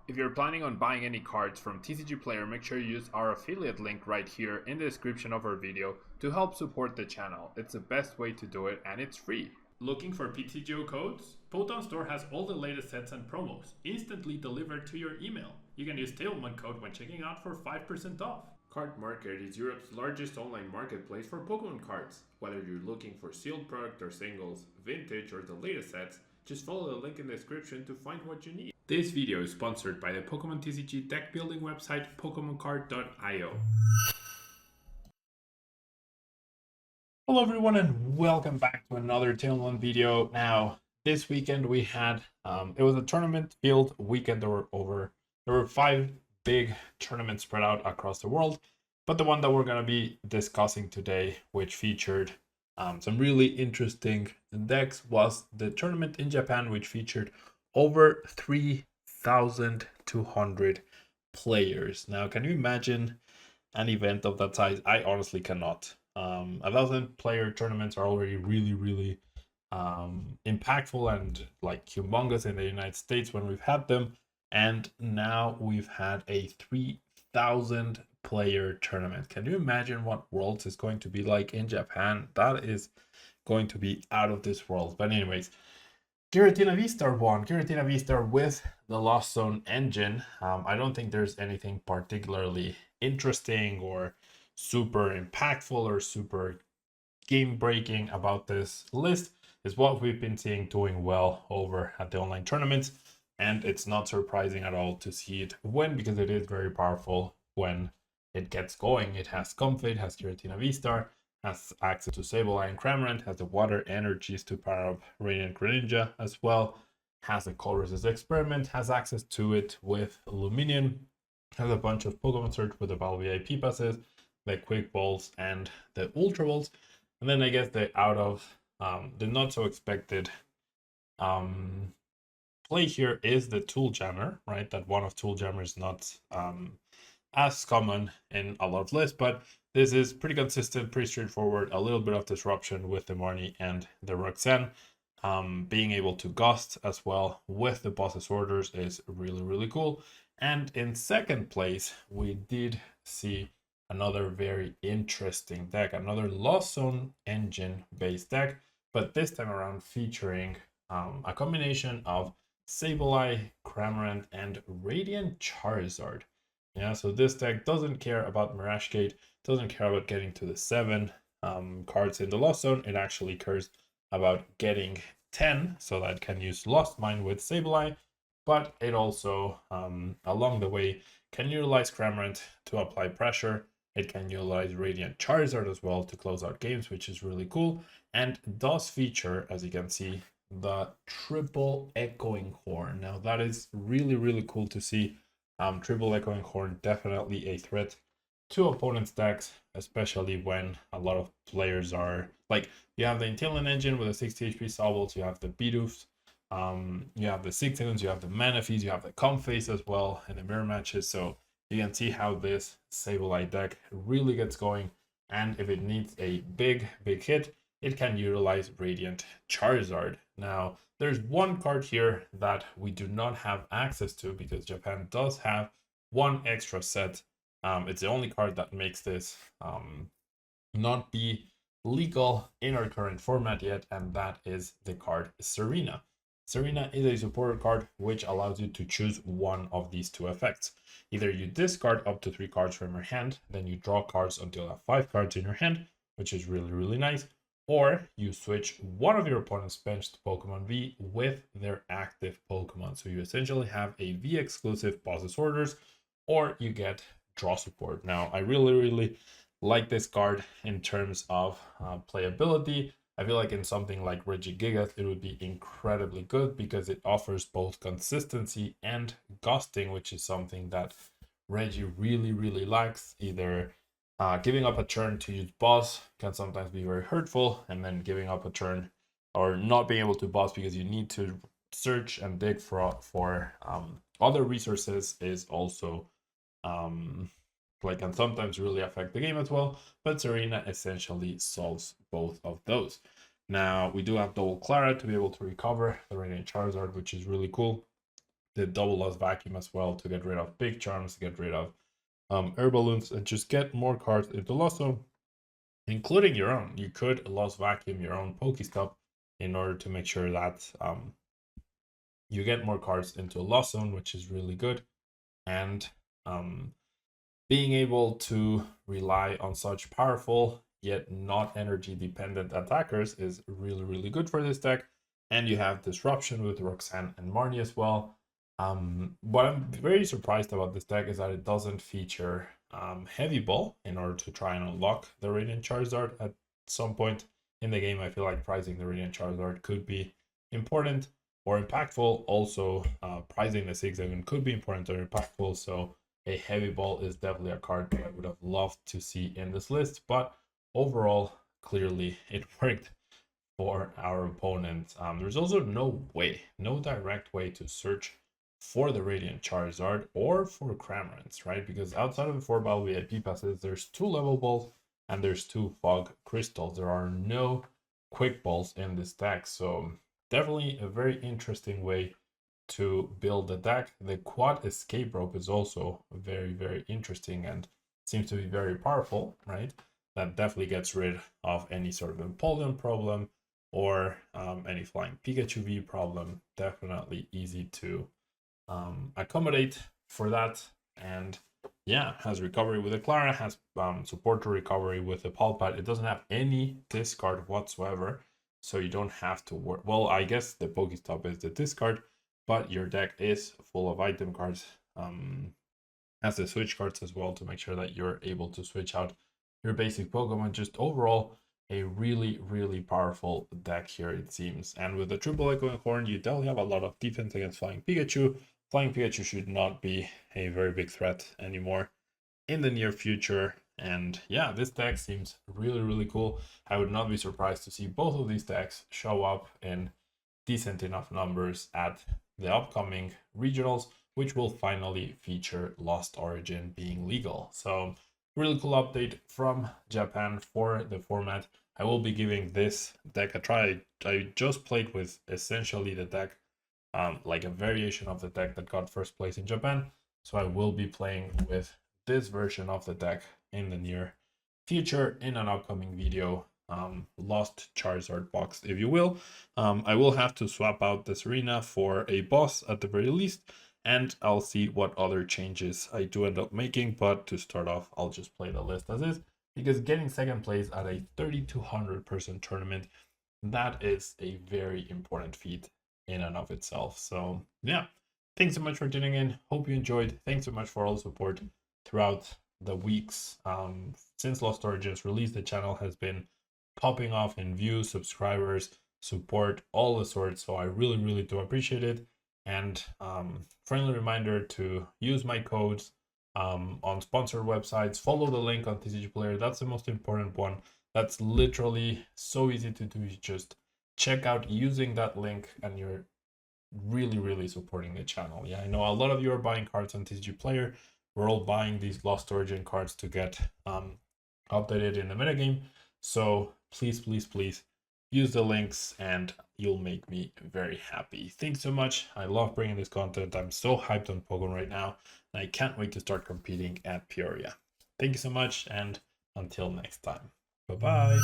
If you're planning on buying any cards from TCG Player, make sure you use our affiliate link right here in the description of our video to help support the channel. It's the best way to do it and it's free. Looking for PTGO codes? Photon Store has all the latest sets and promos instantly delivered to your email. You can use Tablemon code when checking out for 5% off. Card Market is Europe's largest online marketplace for Pokemon cards. Whether you're looking for sealed product or singles, vintage or the latest sets, just follow the link in the description to find what you need. This video is sponsored by the Pokemon TCG deck building website PokemonCard.io. Hello everyone and welcome back to another Tablemon video. Now, this weekend we had, it was a tournament field weekend. There were 5 big tournaments spread out across the world, but the one that we're going to be discussing today, which featured some really interesting decks, was the tournament in Japan, which featured over 3,200 players. Now, can you imagine an event of that size? I honestly cannot. 1,000-player tournaments are already really impactful and like humongous in the United States when we've had them, and now we've had a 3,000-player tournament. Can you imagine what Worlds is going to be like in Japan? That is going to be out of this world. But anyways, Giratina VSTAR won. Giratina VSTAR with the Lost Zone engine. I don't think there's anything particularly interesting or super impactful or super game breaking about this list. Is what we've been seeing doing well over at the online tournaments, and it's not surprising at all to see it win because it is very powerful when it gets going. It has Comfort, it has Giratina VSTAR, has access to Sableye and Cramorant, has the water energies to power up Radiant Greninja as well, has a Colress's Experiment, has access to it with Luminion, has a bunch of Pokemon Search with the Val VIP passes, the Quick Balls and the Ultra Balls. And then I guess the not so expected play here is the Tool Jammer, right? That one of Tool Jammer is not as common in a lot of lists, but this is pretty consistent, pretty straightforward. A little bit of disruption with the Marnie and the Roxanne. Being able to gust as well with the boss's orders is really cool. And in second place, we did see another very interesting deck, another Lost Zone engine based deck, but this time around featuring a combination of Sableye, Cramorant, and Radiant Charizard. Yeah, so this deck doesn't care about Mirage Gate, doesn't care about getting to the 7 cards in the Lost Zone. It actually cares about getting 10 so that it can use Lost Mine with Sableye, but it also, along the way, can utilize Cramorant to apply pressure. It can utilize Radiant Charizard as well to close out games, which is really cool, and does feature, as you can see, the triple echoing horn. Now that is really cool to see. Triple echoing horn, definitely a threat to opponents' decks, especially when a lot of players are like, you have the Intellion engine with the 60 HP Sobbles, you have the Bidoofs, you have the Sigtons, you have the Manaphies, you have the Comface as well in the mirror matches. So you can see how this Sableye deck really gets going, and if it needs a big hit, it can utilize Radiant Charizard. Now, there's one card here that we do not have access to because Japan does have one extra set. It's the only card that makes this not be legal in our current format yet, and that is the card Serena. Serena is a supporter card which allows you to choose one of these 2 effects. Either you discard up to 3 cards from your hand, then you draw cards until you have 5 cards in your hand, which is really nice, or you switch one of your opponent's benched Pokemon V with their active Pokemon. So you essentially have a V exclusive boss's orders, or you get draw support. Now, I really like this card in terms of playability. I feel like in something like Regigigas, it would be incredibly good because it offers both consistency and gusting, which is something that Reggie really lacks. Either giving up a turn to use boss can sometimes be very hurtful, and then giving up a turn or not being able to boss because you need to search and dig for other resources is also can sometimes really affect the game as well. But Serena essentially solves both of those. Now we do have double Clara to be able to recover the Radiant Charizard, which is really cool. the double lost vacuum as well to get rid of big charms, to get rid of air balloons, and just get more cards into Lost Zone, including your own. You could lost vacuum your own Pokestop in order to make sure that you get more cards into Lost Zone, which is really good. And being able to rely on such powerful yet not energy dependent attackers is really, really good for this deck. And you have Disruption with Roxanne and Marnie as well. What I'm very surprised about this deck is that it doesn't feature Heavy Ball in order to try and unlock the Radiant Charizard at some point in the game. I feel like pricing the Radiant Charizard could be important or impactful. Also, pricing the Zigzagoon could be important or impactful. So a Heavy Ball is definitely a card that I would have loved to see in this list. But overall, clearly it worked for our opponent. There's also no direct way to search for the Radiant Charizard or for Cramorants, right? Because outside of the 4-ball VIP passes, there's 2 level balls and there's 2 fog crystals. There are no quick balls in this deck. So definitely a very interesting way to build the deck. The quad escape rope is also very, very interesting and seems to be very powerful, right? That definitely gets rid of any sort of Empoleon problem or any flying Pikachu V problem. Definitely easy to accommodate for that. And yeah, has recovery with the Clara, has support to recovery with the Pulpad. It doesn't have any discard whatsoever, so you don't have to work. Well, I guess the Pokestop is the discard, but your deck is full of item cards. Has the switch cards as well to make sure that you're able to switch out your basic Pokemon. Just overall, a really, really powerful deck here, it seems. And with the triple Echoing Horn, you definitely have a lot of defense against Flying Pikachu. Flying Pikachu should not be a very big threat anymore in the near future. And yeah, this deck seems really, really cool. I would not be surprised to see both of these decks show up in decent enough numbers at the upcoming regionals, which will finally feature Lost Origin being legal. So really cool update from Japan for the format. I will be giving this deck a try. I just played with essentially the deck, like a variation of the deck that got first place in Japan. So I will be playing with this version of the deck in the near future in an upcoming video. Lost Charizard box, if you will. I will have to swap out the Serena for a boss at the very least, and I'll see what other changes I do end up making. But to start off, I'll just play the list as is, because getting second place at a 3,200 person tournament, that is a very important feat in and of itself. So yeah, thanks so much for tuning in. Hope you enjoyed. Thanks so much for all the support throughout the weeks. Since Lost Origins released, the channel has been popping off in views, subscribers, support, all the sorts. So I really, really do appreciate it. And friendly reminder to use my codes on sponsored websites. Follow the link on TCG Player. That's the most important one. That's literally so easy to do. You just check out using that link and you're really, really supporting the channel. Yeah, I know a lot of you are buying cards on TCG Player. We're all buying these Lost Origin cards to get updated in the metagame. So please, please, please use the links and you'll make me very happy. Thanks so much. I love bringing this content. I'm so hyped on Pokemon right now, and I can't wait to start competing at Peoria. Thank you so much, and until next time. Bye-bye.